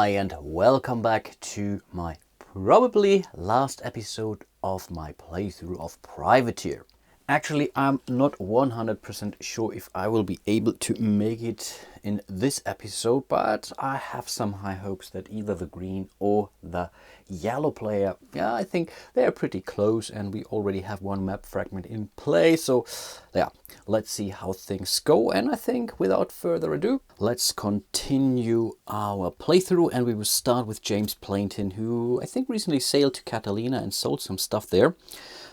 Hi and welcome back to my probably last episode of my playthrough of Privateer. Actually, I'm not 100% sure if I will be able to make it in this episode, but I have some high hopes that either the green or the yellow player, I think they're pretty close and we already have one map fragment in play. So yeah, let's see how things go. And I think without further ado, let's continue our playthrough, and we will start with James Plainton, who I think recently sailed to Catalina and sold some stuff there.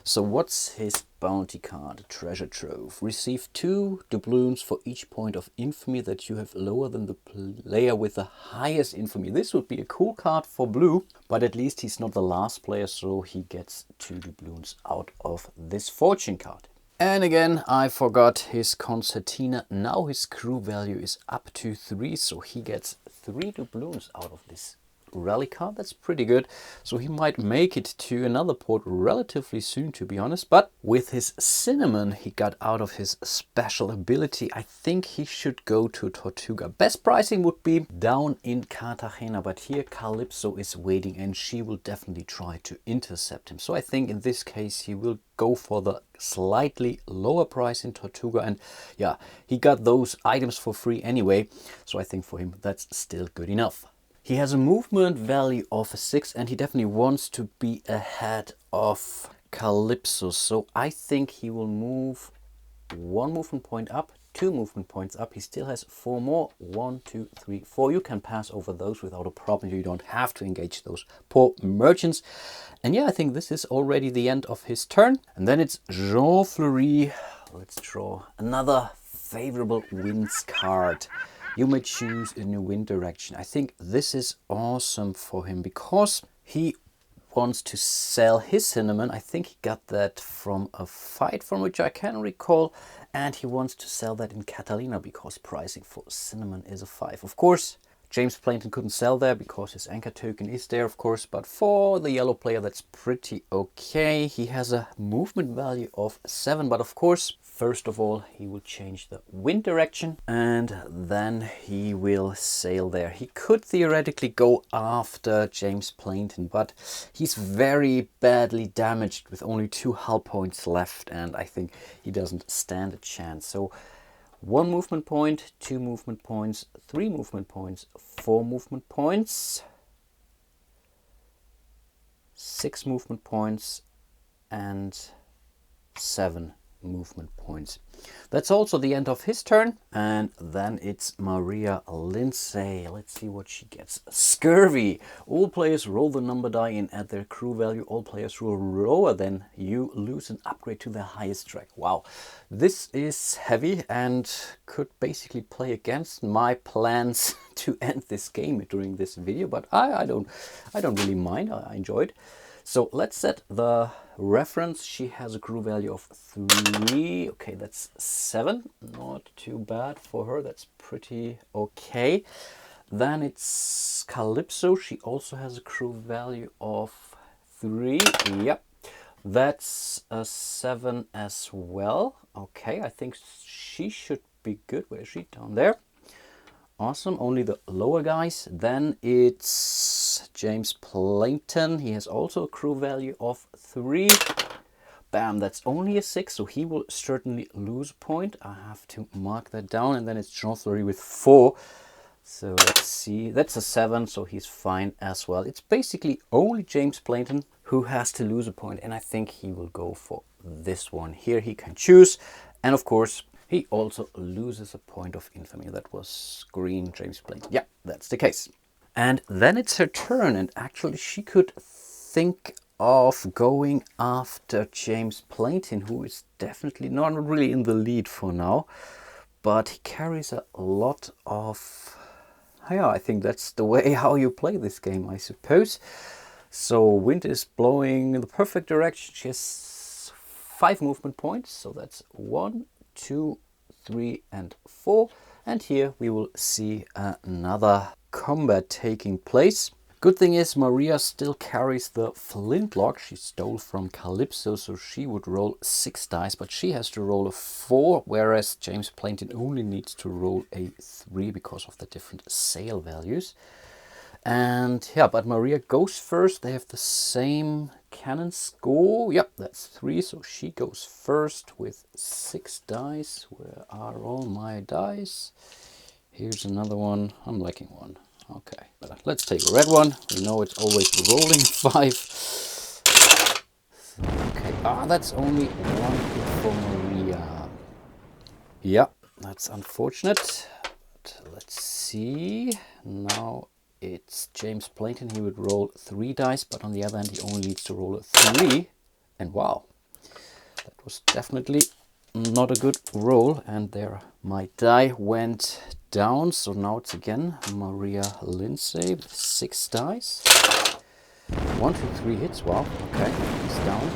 So what's his bounty card? Treasure trove. Receive 2 doubloons for each point of infamy that you have lower than the player with the highest infamy. This would be a cool card for blue, but at least he's not the last player, so he gets 2 doubloons out of this fortune card. And again, I forgot his concertina. Now his crew value is up to 3, so he gets 3 doubloons out of this rally card. That's pretty good. So he might make it to another port relatively soon, to be honest. But with his cinnamon he got out of his special ability, I think he should go to Tortuga. Best pricing would be down in Cartagena, but here Calypso is waiting and she will definitely try to intercept him. So I think in this case he will go for the slightly lower price in Tortuga, and yeah, he got those items for free anyway, so I think for him that's still good enough. He has a movement value of 6 and he definitely wants to be ahead of Calypso. So I think he will move 1 movement point up, 2 movement points up. He still has 4 more. 1, 2, 3, 4. You can pass over those without a problem. You don't have to engage those poor merchants. And yeah, I think this is already the end of his turn. And then it's Jean Fleury. Let's draw another favorable winds card. You may choose a new wind direction. I think this is awesome for him because he wants to sell his cinnamon. I think he got that from a fight from which I can recall. And he wants to sell that in Catalina because pricing for cinnamon is a 5. Of course, James Plainton couldn't sell there because his anchor token is there, of course. But for the yellow player, that's pretty okay. He has a movement value of 7. But of course, first of all, he will change the wind direction and then he will sail there. He could theoretically go after James Plainton, but he's very badly damaged with only 2 hull points left, and I think he doesn't stand a chance. So 1 movement point, 2 movement points, 3 movement points, 4 movement points, 6 movement points, and 7 movement points. That's also the end of his turn, and then it's Maria Lindsay. Let's see what she gets. Scurvy. All players roll the number die and add their crew value. All players roll lower than you lose an upgrade to their highest track. Wow, this is heavy and could basically play against my plans to end this game during this video, but I don't really mind. I enjoy it. So let's set the reference. She has a crew value of 3. Okay, that's 7. Not too bad for her. That's pretty okay. Then it's Calypso. She also has a crew value of 3. Yep, that's a 7 as well. Okay, I think she should be good. Where is she? Down there. Awesome, only the lower guys. Then it's James Plainton. He has also a crew value of 3. Bam, that's only a 6, so he will certainly lose a point. I have to mark that down. And then it's Jean Fleury with 4. So let's see, that's a 7, so he's fine as well. It's basically only James Plainton who has to lose a point, and I think he will go for this one. Here he can choose, and of course, he also loses a point of infamy. That was green James Plainton. Yeah, that's the case. And then it's her turn, and actually she could think of going after James Plainton, who is definitely not really in the lead for now, but he carries a lot of... Yeah, I think that's the way how you play this game, I suppose. So wind is blowing in the perfect direction. She has 5 movement points, so that's 1, 2, 3, and 4. And here we will see another combat taking place. Good thing is Maria still carries the flintlock she stole from Calypso, so she would roll 6 dice, but she has to roll a 4, whereas James Plainton only needs to roll a 3 because of the different sale values. And yeah, but Maria goes first. They have the same cannon score. Yep, that's 3. So she goes first with 6 dice. Where are all my dice? Here's another one. I'm lacking one. Okay, but let's take a red one. We know it's always rolling 5. Okay, that's only 1 hit for Maria. Yeah, that's unfortunate. But let's see. Now it's James Playton. He would roll 3 dice, but on the other hand, he only needs to roll a 3. And wow, that was definitely not a good roll. And there, my die went down. So now it's again Maria Lindsay with 6 dice. 1, 2, 3 hits. Wow, okay, he's down.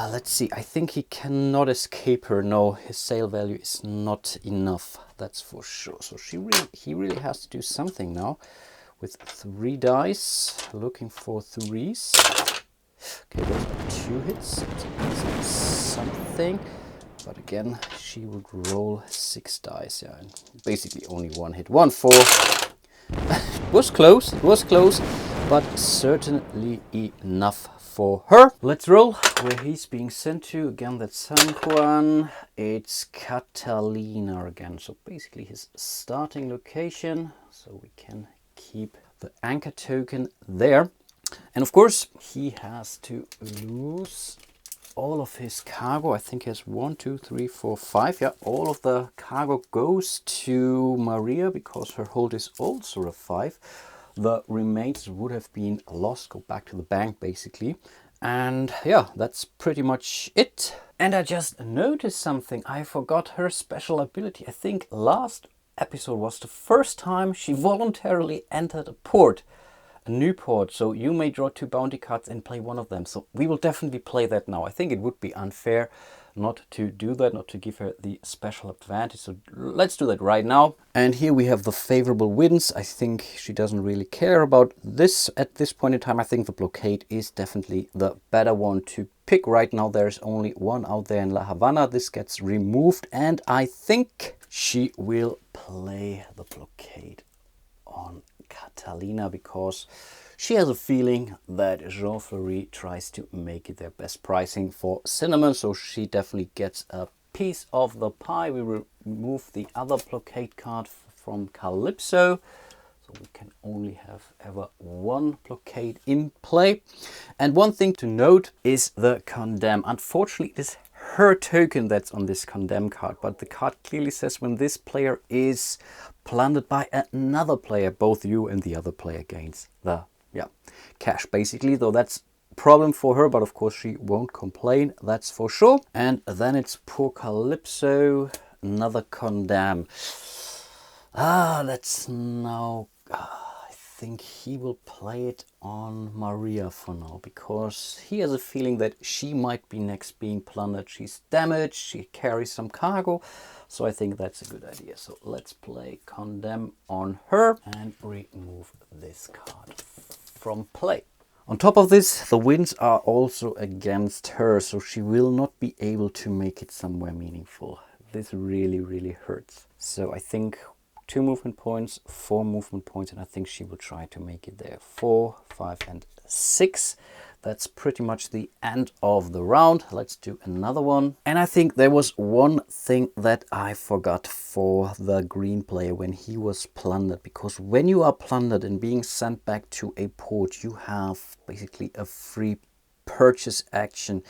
Let's see, I think he cannot escape her. No, his sale value is not enough, that's for sure. So he really has to do something now with 3 dice, looking for 3s. Okay, those are 2 hits, it's something. But again, she would roll 6 dice, yeah, and basically only 1 hit. 1, 4. It was close, but certainly enough for her. Let's roll where he's being sent to. Again, that's San Juan. It's Catalina again. So basically his starting location. So we can keep the anchor token there. And of course, he has to lose all of his cargo. I think he has 1, 2, 3, 4, 5. Yeah, all of the cargo goes to Maria because her hold is also a 5. The remains would have been lost, go back to the bank basically. And yeah, that's pretty much it. And I just noticed something. I forgot her special ability. I think last episode was the first time she voluntarily entered a port. A new port, so you may draw 2 bounty cards and play one of them. So we will definitely play that now. I think it would be unfair not to do that, not to give her the special advantage. So let's do that right now. And here we have the favorable winds. I think she doesn't really care about this at this point in time. I think the blockade is definitely the better one to pick right now. There's only one out there in La Habana. This gets removed, and I think she will play the blockade on Catalina because she has a feeling that Jean Fleury tries to make it their best pricing for cinnamon, so she definitely gets a piece of the pie. We will remove the other blockade card from Calypso, so we can only have ever 1 blockade in play. And one thing to note is the condemn. Unfortunately, it is her token that's on this condemn card, but the card clearly says when this player is plundered by another player, both you and the other player gains the cash basically, though that's a problem for her, but of course she won't complain, that's for sure. And then it's poor Calypso, another condemn. That's now I think he will play it on Maria for now, because he has a feeling that she might be next being plundered. She's damaged, she carries some cargo, so I think that's a good idea. So let's play condemn on her and remove this card from play. On top of this, the winds are also against her, so she will not be able to make it somewhere meaningful. This really hurts. So I think 2 movement points, 4 movement points, and I think she will try to make it there. 4, 5, and 6. That's pretty much the end of the round. Let's do another one. And I think there was one thing that I forgot for the green player when he was plundered, because when you are plundered and being sent back to a port, you have basically a free purchase action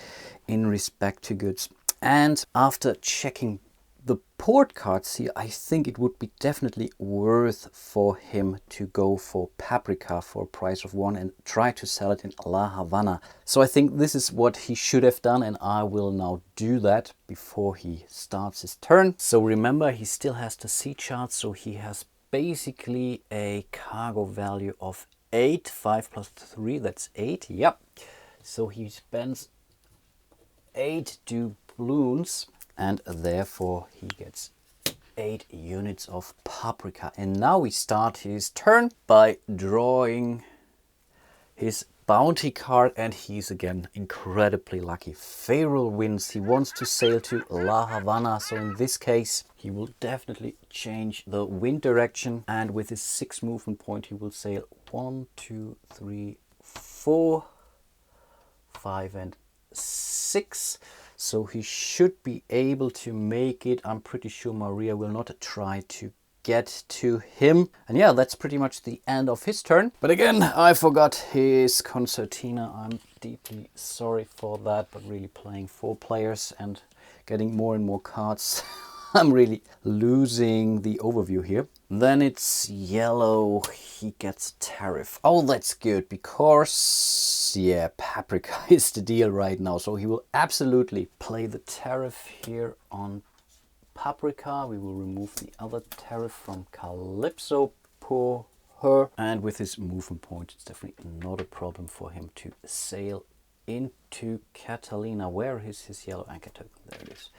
in respect to goods. And after checking the port cards here, I think it would be definitely worth for him to go for Paprika for a price of 1 and try to sell it in La Habana. So I think this is what he should have done, and I will now do that before he starts his turn. So remember, he still has the sea chart, so he has basically a cargo value of 8. 5 plus 3, that's 8. Yep. So he spends 8 doubloons, and therefore he gets 8 units of Paprika. And now we start his turn by drawing his bounty card, and he's again incredibly lucky. Favorable winds. He wants to sail to La Habana, so in this case he will definitely change the wind direction, and with his 6 movement point he will sail 1, 2, 3, 4, 5 and 6. So he should be able to make it. I'm pretty sure Maria will not try to get to him. And yeah, that's pretty much the end of his turn. But again, I forgot his concertina. I'm deeply sorry for that, but really playing 4 players and getting more and more cards, I'm really losing the overview here. Then it's yellow, he gets tariff. Oh, that's good, because yeah, paprika is the deal right now. So he will absolutely play the tariff here on paprika. We will remove the other tariff from Calypso, poor her. And with his movement point, it's definitely not a problem for him to sail into Catalina. Where is his yellow anchor token? There it is.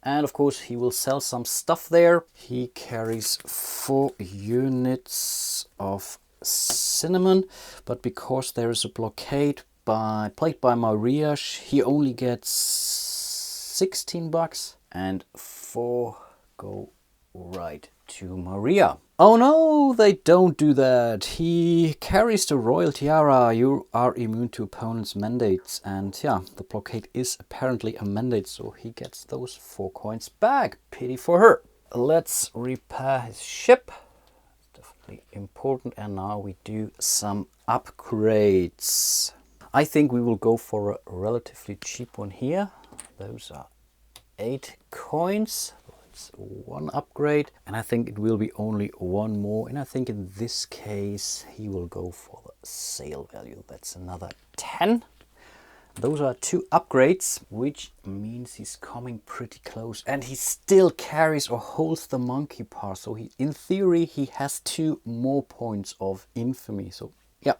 And of course he will sell some stuff there. He carries 4 units of cinnamon, but because there is a blockade played by Maria, he only gets 16 bucks, and 4 go right to Maria. Oh no, they don't do that. He carries the Royal Tiara. You are immune to opponent's mandates. And yeah, the blockade is apparently a mandate, so he gets those 4 coins back. Pity for her. Let's repair his ship. Definitely important. And now we do some upgrades. I think we will go for a relatively cheap one here. Those are 8 coins. It's 1 upgrade, and I think it will be only 1 more, and I think in this case he will go for the sale value. That's another 10. Those are 2 upgrades, which means he's coming pretty close, and he still carries or holds the monkey paw. So in theory he has 2 more points of infamy. So yeah,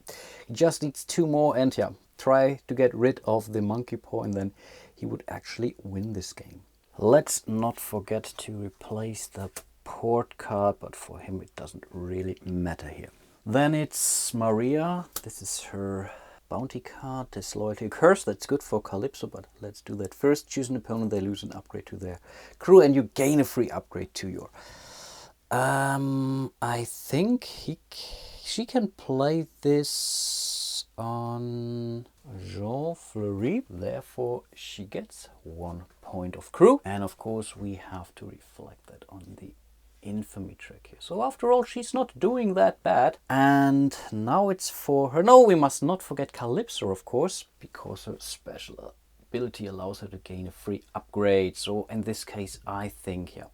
he just needs 2 more, and yeah, try to get rid of the monkey paw, and then he would actually win this game. Let's not forget to replace the port card, but for him it doesn't really matter here. Then it's Maria. This is her bounty card, Disloyalty Curse. That's good for Calypso, but let's do that first. Choose an opponent, they lose an upgrade to their crew, and you gain a free upgrade to your... I think she can play this on Jean Fleury, therefore she gets 1 point of crew, and of course we have to reflect that on the infamy track here. So after all, she's not doing that bad, and now it's for her. No, we must not forget Calypso, of course, because her special ability allows her to gain a free upgrade. So in this case, I think, yeah,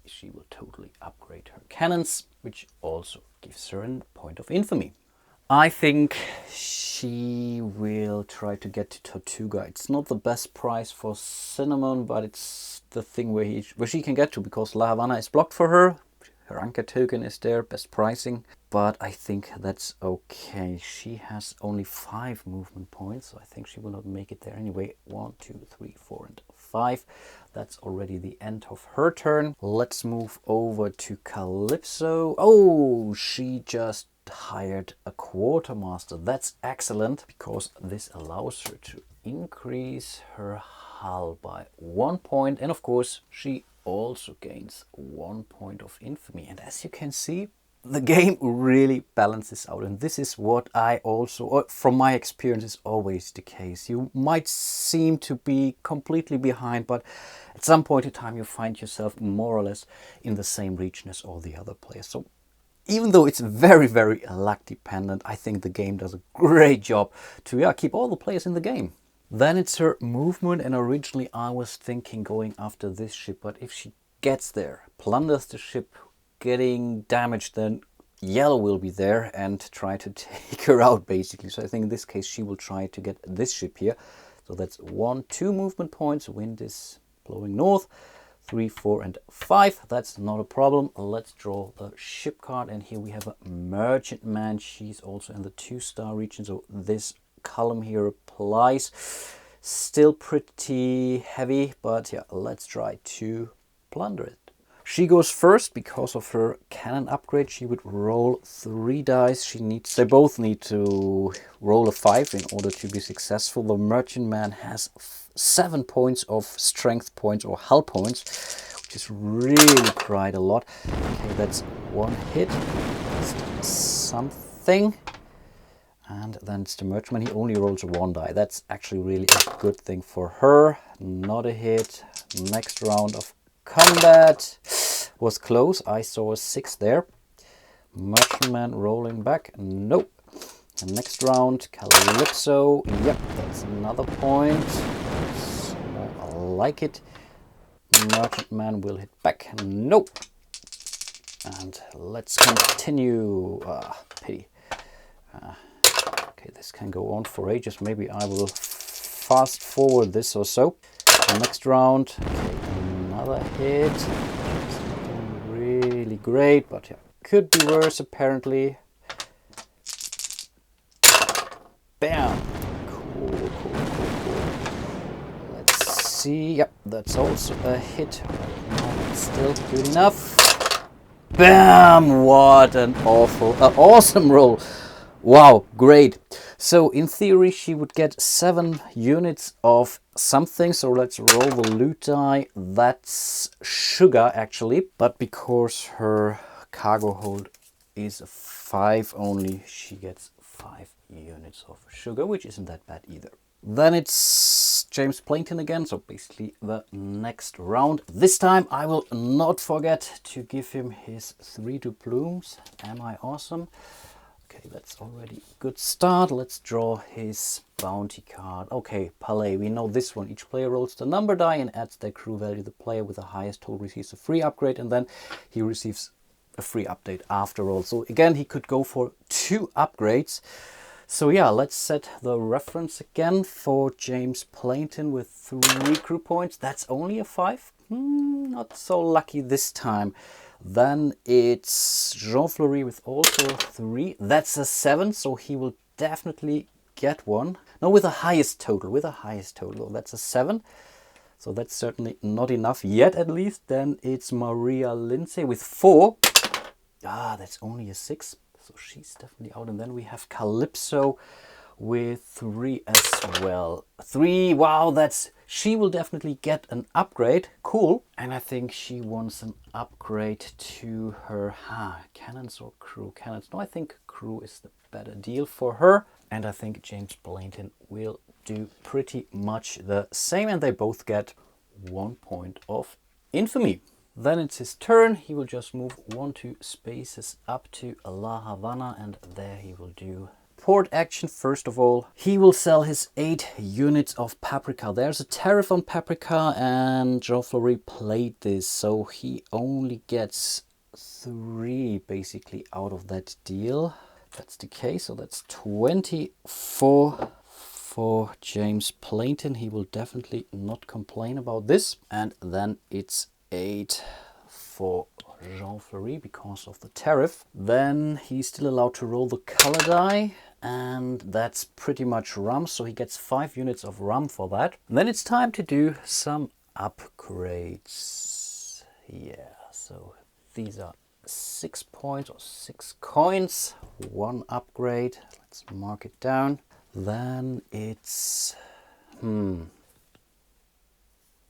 she will totally upgrade her cannons, which also gives her a point of infamy. I think she will try to get to Tortuga. It's not the best price for Cinnamon, but it's the thing where she can get to, because La Havana is blocked for her. Her anchor token is there, best pricing. But I think that's okay. She has only 5 movement points, so I think she will not make it there anyway. 1, 2, 3, 4, and 5. That's already the end of her turn. Let's move over to Calypso. Oh, she just hired a quartermaster. That's excellent, because this allows her to increase her hull by 1 point, and of course she also gains 1 point of infamy. And as you can see, the game really balances out, and this is what I also, or from my experience, is always the case. You might seem to be completely behind, but at some point in time you find yourself more or less in the same region as all the other players. So even though it's very, very luck dependent, I think the game does a great job to keep all the players in the game. Then it's her movement, and originally I was thinking going after this ship, but if she gets there, plunders the ship, getting damaged, then yellow will be there and try to take her out basically. So I think in this case she will try to get this ship here. So that's 1, 2 movement points. Wind is blowing north. 3, 4, and 5. That's not a problem. Let's draw the ship card, and here we have a merchantman. She's also in the 2-star region, so this column here applies. Still pretty heavy, but yeah, let's try to plunder it. She goes first because of her cannon upgrade. She would roll 3 dice. They both need to roll a 5 in order to be successful. The merchantman has 7 points of strength points or hull points, just really cried a lot. Okay, that's one hit. That's something. And then it's the merchantman. He only rolls one die. That's actually really a good thing for her. Not a hit. Next round of combat was close. I saw a 6 there. Merchantman rolling back. Nope. The next round, Calypso. Yep, that's another point. I like it. Merchantman will hit back. Nope. And let's continue. Pity. Okay, this can go on for ages. Maybe I will fast forward this or so. Next round. Okay, another hit. It's not doing really great, but yeah, could be worse apparently. Bam! Cool. Let's see. Yep, that's also a hit. Right now, it's still good enough. Bam! What an awesome roll. Wow, great. So in theory, she would get 7 units of something. So let's roll the loot die. That's sugar actually, but because her cargo hold is a 5 only, she gets 5 units of sugar, which isn't that bad either. Then it's James Plainton again, so basically the next round. This time I will not forget to give him his 3 doubloons. Am I awesome? Okay, that's already a good start. Let's draw his bounty card. Okay, Palais, we know this one. Each player rolls the number die and adds their crew value. The player with the highest total receives a free upgrade, and then he receives a free update after all. So again, he could go for 2 upgrades. So yeah, let's set the reference again for James Plainton with 3 crew points. That's only a 5. Not so lucky this time. Then it's Jean Fleury with also 3. That's a 7, so he will definitely get one. No, with the highest total. That's a 7. So that's certainly not enough yet, at least. Then it's Maria Lindsay with 4. That's only a 6. So she's definitely out. And then we have Calypso with 3 as well. 3, wow, she will definitely get an upgrade. Cool. And I think she wants an upgrade to her cannons or crew. Cannons. No, I think crew is the better deal for her. And I think James Plainton will do pretty much the same. And they both get 1 point of infamy. Then it's his turn. He will just move 1-2 spaces up to La Havana, and there he will do port action. First of all, he will sell his 8 units of paprika. There's a tariff on paprika, and Jean Fleury played this, so he only gets 3 basically out of that deal. That's the case, so that's 24 for James Plainton. He will definitely not complain about this. And then it's 8 for Jean Fleury because of the tariff. Then he's still allowed to roll the color die, and that's pretty much rum, so he gets 5 units of rum for that. And then it's time to do some upgrades. Yeah, so these are 6 points or 6 coins, 1 upgrade. Let's mark it down. Then it's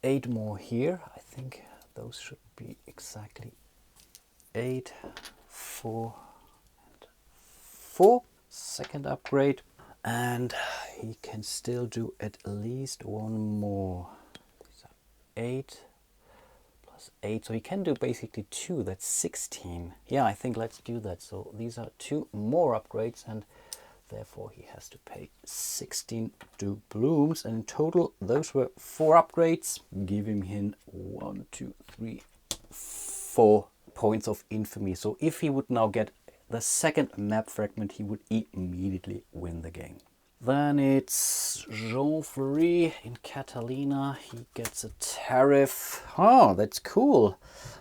8 more here. I think those should be exactly 8, 4, and 4. Second upgrade. And he can still do at least 1 more. These are 8 plus 8. So he can do basically 2. That's 16. Yeah, I think let's do that. So these are 2 more upgrades, and therefore he has to pay 16 doubloons, and in total those were 4 upgrades, giving him 1, 2, 3, 4 points of infamy. So if he would now get the second map fragment, he would immediately win the game. Then it's Jean Fleury in Catalina. He gets a tariff. Oh, that's cool.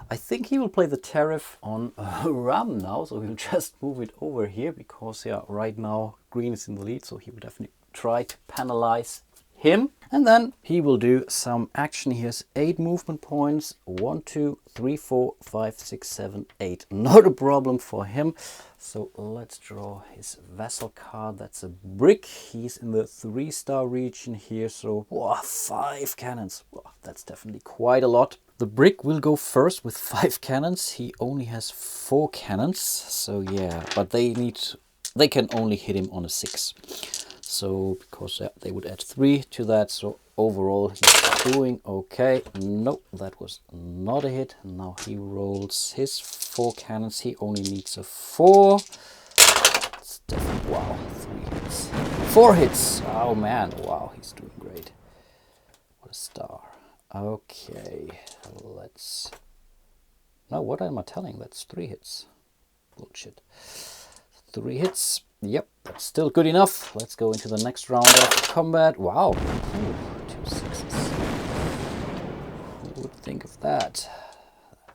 I think he will play the tariff on rum now, so he'll just move it over here because, yeah, right now green is in the lead, so he will definitely try to penalize him. And then he will do some action. He has 8 movement points. 1, 2, 3, 4, 5, 6, 7, 8. Not a problem for him. So let's draw his vessel card. That's a brick. He's in the 3-star region here. So 5 cannons. That's definitely quite a lot. The brick will go first with 5 cannons. He only has 4 cannons, so yeah, but they can only hit him on a 6. So because they would add 3 to that, so overall he's doing okay. Nope, that was not a hit. Now he rolls his 4 cannons. He only needs a 4. It's definitely, wow, 3 hits. 4 hits. Oh man, wow, he's doing great. What a star. Okay, let's... No, what am I telling? That's 3 hits. Bullshit. 3 hits. Yep, that's still good enough. Let's go into the next round of combat. Wow. Ooh, 2 6s. Who would think of that?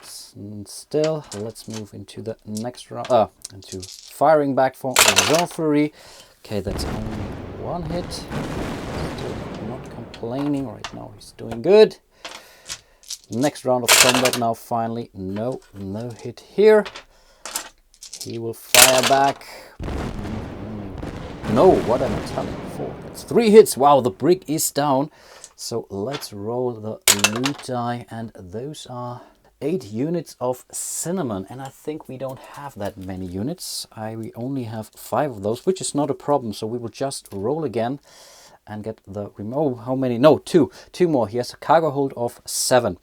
Still, let's move into the next round. Into firing back for Jean-Fleury. Okay, that's only 1 hit. Still not complaining right now. He's doing good. Next round of combat now, finally. No hit here. He will fire back. No, what am I telling you for? That's 3 hits. Wow, the brick is down. So let's roll the loot die, and those are 8 units of cinnamon. And I think we don't have that many units. We only have 5 of those, which is not a problem. So we will just roll again and get the... Oh, how many? No, 2 more. He has a cargo hold of 7.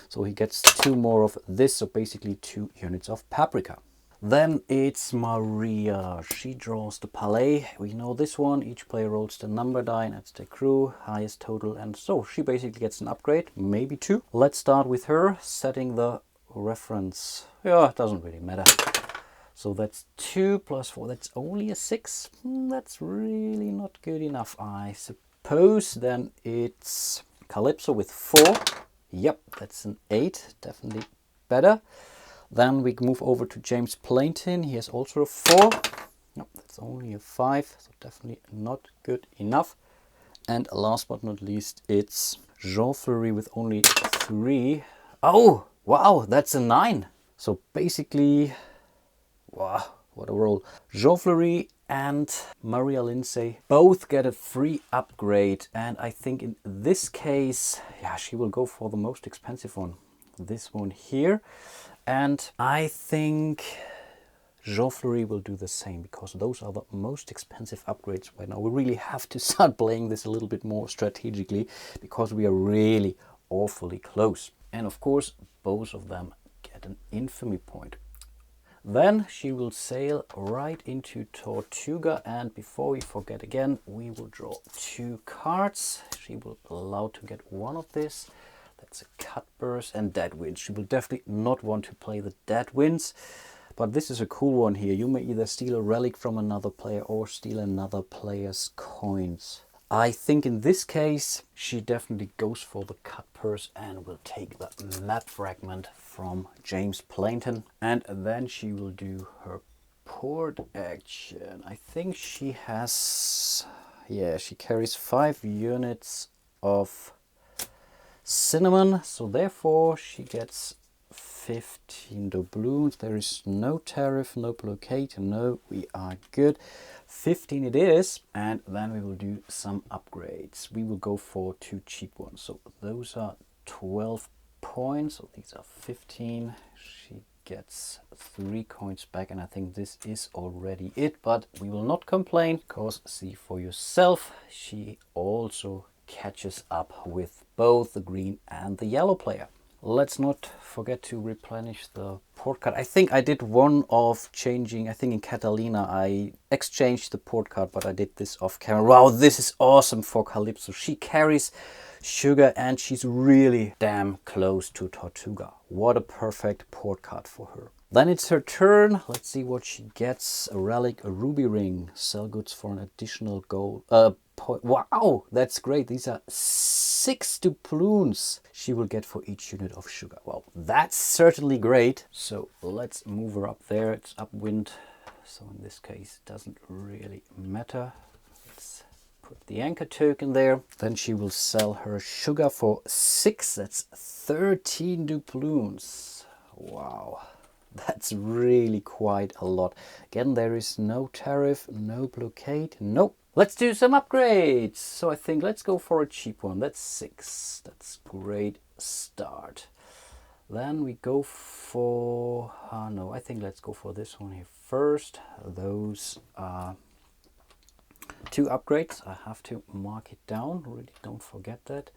So he gets 2 more of this. So basically 2 units of paprika. Then it's Maria. She draws the palais. We know this one. Each player rolls the number die and adds their crew, highest total, and so she basically gets an upgrade, maybe 2. Let's start with her, setting the reference. Yeah, it doesn't really matter. So that's 2 plus 4. That's only a 6. That's really not good enough, I suppose. Then it's Calypso with 4. Yep, that's an 8. Definitely better. Then we move over to James Plainton. He has also a 4. No, that's only a 5, so definitely not good enough. And last but not least, it's Jean-Fleury with only 3. Oh, wow, that's a 9. So basically, wow, what a roll. Jean-Fleury and Maria Lindsay both get a free upgrade. And I think in this case, yeah, she will go for the most expensive one. This one here. And I think Jean-Fleury will do the same, because those are the most expensive upgrades right now. We really have to start playing this a little bit more strategically, because we are really awfully close. And of course, both of them get an infamy point. Then she will sail right into Tortuga, and before we forget again, we will draw 2 cards. She will allow to get one of this. That's a Cutburst and Dead Winds. She will definitely not want to play the Dead Winds. But this is a cool one here. You may either steal a relic from another player or steal another player's coins. I think in this case, she definitely goes for the Cutburst and will take the map fragment from James Plainton. And then she will do her port action. I think she has... Yeah, she carries 5 units of cinnamon, so therefore she gets 15 doubloons. There is no tariff, no blockade, no, we are good. 15 it is, and then we will do some upgrades. We will go for 2 cheap ones, so those are 12 points, so these are 15. She gets 3 coins back, and I think this is already it, but we will not complain, because see for yourself, she also catches up with both the green and the yellow player. Let's not forget to replenish the port card. I think I did one of changing. I think in Catalina I exchanged the port card, but I did this off camera. Wow, this is awesome for Calypso. She carries sugar and she's really damn close to Tortuga. What a perfect port card for her. Then it's her turn. Let's see what she gets. A relic, a ruby ring. Sell goods for an additional gold. Wow, that's great. These are 6 doubloons she will get for each unit of sugar. Well, that's certainly great. So let's move her up there. It's upwind. So in this case, it doesn't really matter. Let's put the anchor token there. Then she will sell her sugar for 6. That's 13 doubloons. Wow. That's really quite a lot. Again, there is no tariff, no blockade, nope. Let's do some upgrades. So I think let's go for a cheap one. That's 6. That's great start. Then we go for, no, I think let's go for this one here first. Those are 2 upgrades. I have to mark it down, really don't forget that.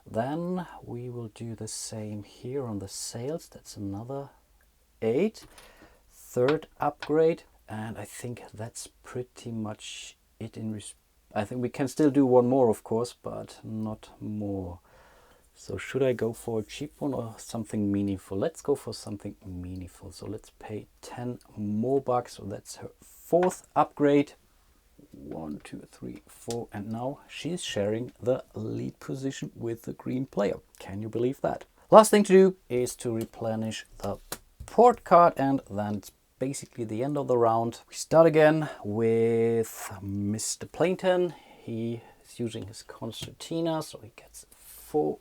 Then we will do the same here on the sails. That's another 8. 3rd upgrade, and I think that's pretty much it. I think we can still do one more, of course, but not more. So should I go for a cheap one or something meaningful? Let's go for something meaningful. So let's pay 10 more bucks. So that's her 4th upgrade. 1, 2, 3, 4, and now she's sharing the lead position with the green player. Can you believe that? Last thing to do is to replenish the port card, and then it's basically the end of the round. We start again with Mr. Plainton. He is using his concertina, so he gets 4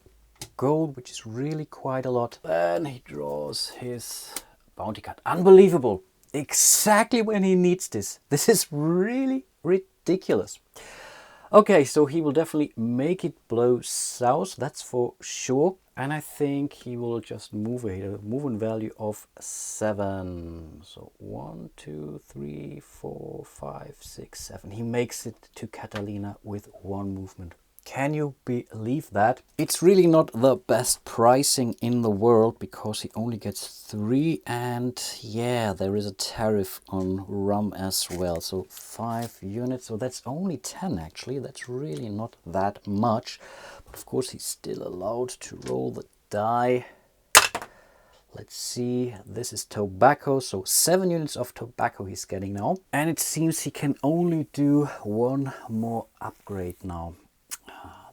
gold, which is really quite a lot. Then he draws his bounty card. Unbelievable! Exactly when he needs this. This is really ridiculous. Okay, so he will definitely make it blow south, that's for sure. And I think he will just move a movement value of 7. So 1, 2, 3, 4, 5, 6, 7. He makes it to Catalina with 1 movement. Can you believe that? It's really not the best pricing in the world because he only gets 3, and yeah, there is a tariff on rum as well. So 5 units, so that's only 10 actually. That's really not that much. But of course he's still allowed to roll the die. Let's see, this is tobacco, so 7 units of tobacco he's getting now. And it seems he can only do 1 more upgrade now.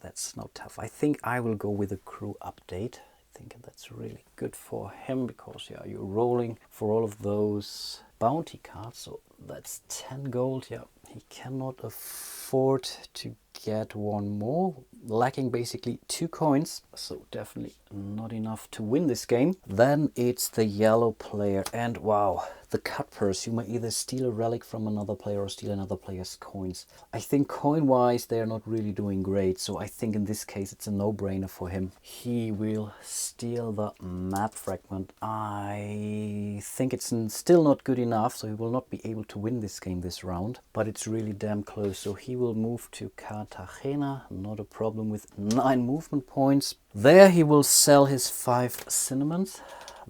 That's not tough. I think I will go with a crew update. I think that's really good for him because yeah, you're rolling for all of those bounty cards. So that's 10 gold. Yeah, he cannot afford to get 1 more, lacking basically 2 coins. So definitely not enough to win this game. Then it's the yellow player, and wow, the cut purse. You may either steal a relic from another player or steal another player's coins. I think coin wise they're not really doing great, so I think in this case it's a no-brainer for him. He will steal the map fragment. I think it's still not good enough, so he will not be able to win this game this round, but it's really damn close. So he will move to Cartagena, not a problem, with 9 movement points. There he will sell his 5 cinnamons.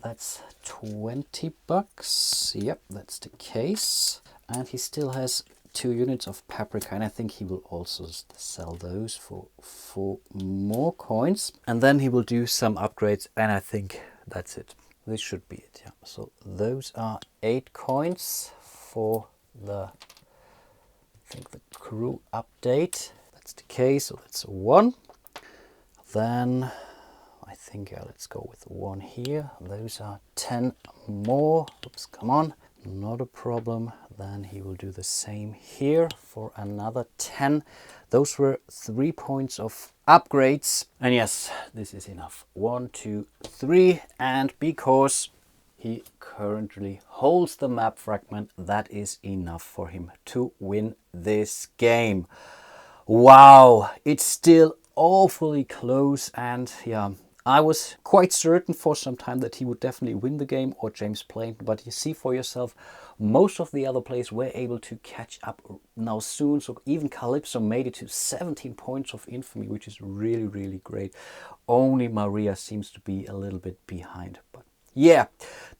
That's 20 bucks. Yep, that's the case. And he still has 2 units of paprika, and I think he will also sell those for 4 more coins. And then he will do some upgrades, and I think that's it. This should be it. Yeah. So those are 8 coins for the, I think, the crew update. That's the case. So that's 1. Then I think, yeah, let's go with 1 here. Those are 10 more. Oops, come on. Not a problem. Then he will do the same here for another 10. Those were 3 points of upgrades. And yes, this is enough. 1, 2, 3. And because he currently holds the map fragment, that is enough for him to win this game. Wow, it's still awfully close, and yeah, I was quite certain for some time that he would definitely win the game, or James Plainton, but you see for yourself, most of the other players were able to catch up now soon. So even Calypso made it to 17 points of infamy, which is really, really great. Only Maria seems to be a little bit behind, but yeah,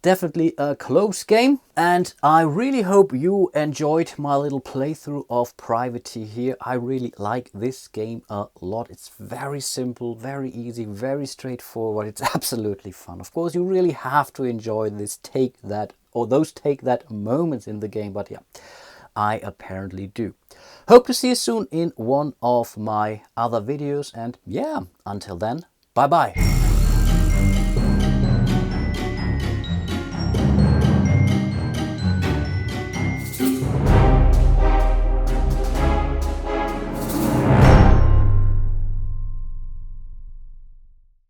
definitely a close game, and I really hope you enjoyed my little playthrough of Privateer here. I really like this game a lot. It's very simple, very easy, very straightforward. It's absolutely fun. Of course, you really have to enjoy this take that, or those take that moments in the game, but yeah, I apparently do. Hope to see you soon in one of my other videos, and yeah, until then, bye bye.